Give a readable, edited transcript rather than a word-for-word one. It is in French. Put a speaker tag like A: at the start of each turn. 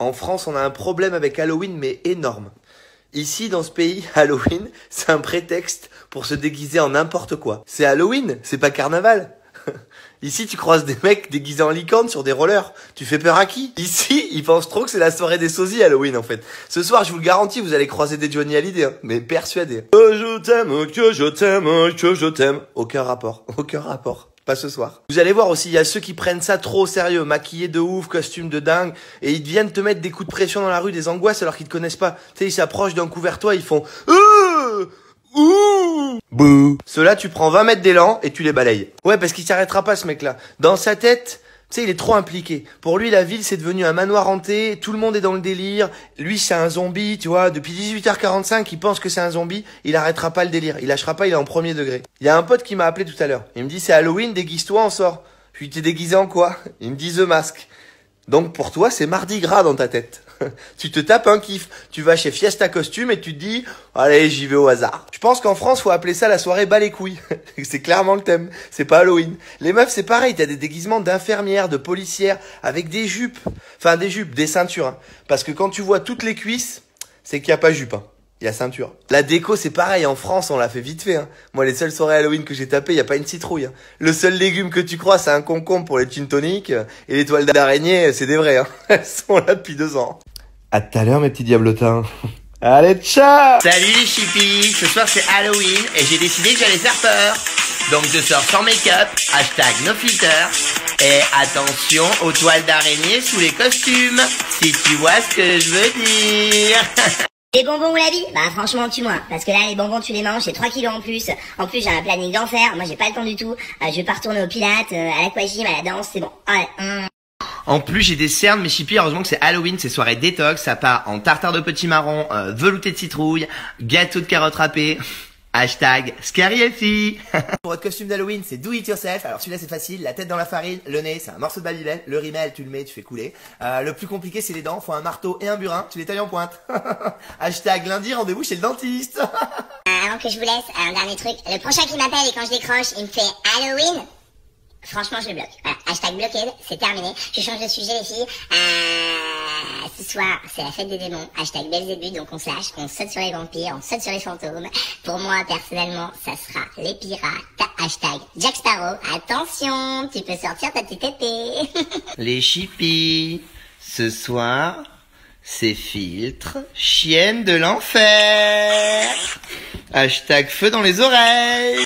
A: En France, on a un problème avec Halloween, mais énorme. Ici, dans ce pays, Halloween, c'est un prétexte pour se déguiser en n'importe quoi. C'est Halloween, c'est pas carnaval. Ici, tu croises des mecs déguisés en licorne sur des rollers. Tu fais peur à qui? Ici, ils pensent trop que c'est la soirée des sosies Halloween, en fait. Ce soir, je vous le garantis, vous allez croiser des Johnny Hallyday, hein, mais persuadé. Que je t'aime, que je t'aime, que je t'aime. Aucun rapport, aucun rapport. Pas ce soir. Vous allez voir aussi, il y a ceux qui prennent ça trop au sérieux, maquillés de ouf, costumes de dingue, et ils viennent te mettre des coups de pression dans la rue, des angoisses alors qu'ils te connaissent pas. Tu sais, ils s'approchent d'un coup vers toi, ils font ouh, bouh. Ceux-là, tu prends 20 mètres d'élan et tu les balayes. Ouais, parce qu'il s'arrêtera pas, ce mec-là. Dans sa tête, tu sais, il est trop impliqué. Pour lui, la ville, c'est devenu un manoir hanté, tout le monde est dans le délire. Lui, c'est un zombie, tu vois. Depuis 18h45, il pense que c'est un zombie, il arrêtera pas le délire. Il lâchera pas, il est en premier degré. Il y a un pote qui m'a appelé tout à l'heure. Il me dit, c'est Halloween, déguise-toi, on sort. Je lui dis, t'es déguisé en quoi? Il me dit, The Mask. Donc pour toi, c'est Mardi Gras dans ta tête. Tu te tapes un kiff. Tu vas chez Fiesta Costume et tu te dis, allez, j'y vais au hasard. Je pense qu'en France, faut appeler ça la soirée bas les couilles. C'est clairement le thème. C'est pas Halloween. Les meufs, c'est pareil. T'as des déguisements d'infirmières, de policières, avec des jupes. Enfin, des jupes, des ceintures. Hein. Parce que quand tu vois toutes les cuisses, c'est qu'il n'y a pas jupe. Hein. Il y a ceinture. La déco, c'est pareil. En France, on l'a fait vite fait. Hein. Moi, les seules soirées Halloween que j'ai tapées, il n'y a pas une citrouille. Hein. Le seul légume que tu crois, c'est un concombre pour les gin tonic. Et les toiles d'araignée, c'est des vrais. Hein. Elles sont là depuis 2 ans. À tout à l'heure, mes petits diablotins. Allez, ciao!
B: Salut les chippies, ce soir c'est Halloween et j'ai décidé que j'allais faire peur. Donc je sors sans make-up, hashtag no filter. Et attention aux toiles d'araignée sous les costumes, si tu vois ce que je veux dire.
C: Les bonbons ou la vie? Bah franchement tue-moi, parce que là les bonbons tu les manges, c'est 3 kilos en plus. En plus j'ai un planning d'enfer, moi j'ai pas le temps du tout. Je vais pas retourner au pilates, à l'aquagym, à la danse, c'est bon. Ouais.
B: En plus j'ai des cernes, mes chippies, heureusement que c'est Halloween, c'est soirée détox, ça part en tartare de petits marrons, velouté de citrouille, gâteau de carottes râpées. Hashtag ScaryFi.
A: Pour votre costume d'Halloween, c'est do it yourself. Alors celui-là c'est facile, la tête dans la farine, le nez c'est un morceau de babybel, le rimel tu le mets, tu fais couler. Le plus compliqué c'est les dents, faut un marteau et un burin, tu les tailles en pointe. Hashtag lundi, rendez-vous chez le dentiste.
C: Avant que je vous laisse, un dernier truc. Le prochain qui m'appelle et quand je décroche, il me fait Halloween. Franchement, je le bloque. Voilà. Hashtag bloqué, c'est terminé. Je change de sujet, les filles. Ce soir, c'est la fête des démons. Hashtag Belzébuth, donc on se lâche, on saute sur les vampires, on saute sur les fantômes. Pour moi, personnellement, ça sera les pirates. Hashtag Jack Sparrow. Attention, tu peux sortir ta petite épée.
B: Les chippies, ce soir, c'est filtre, chienne de l'enfer. Hashtag feu dans les oreilles.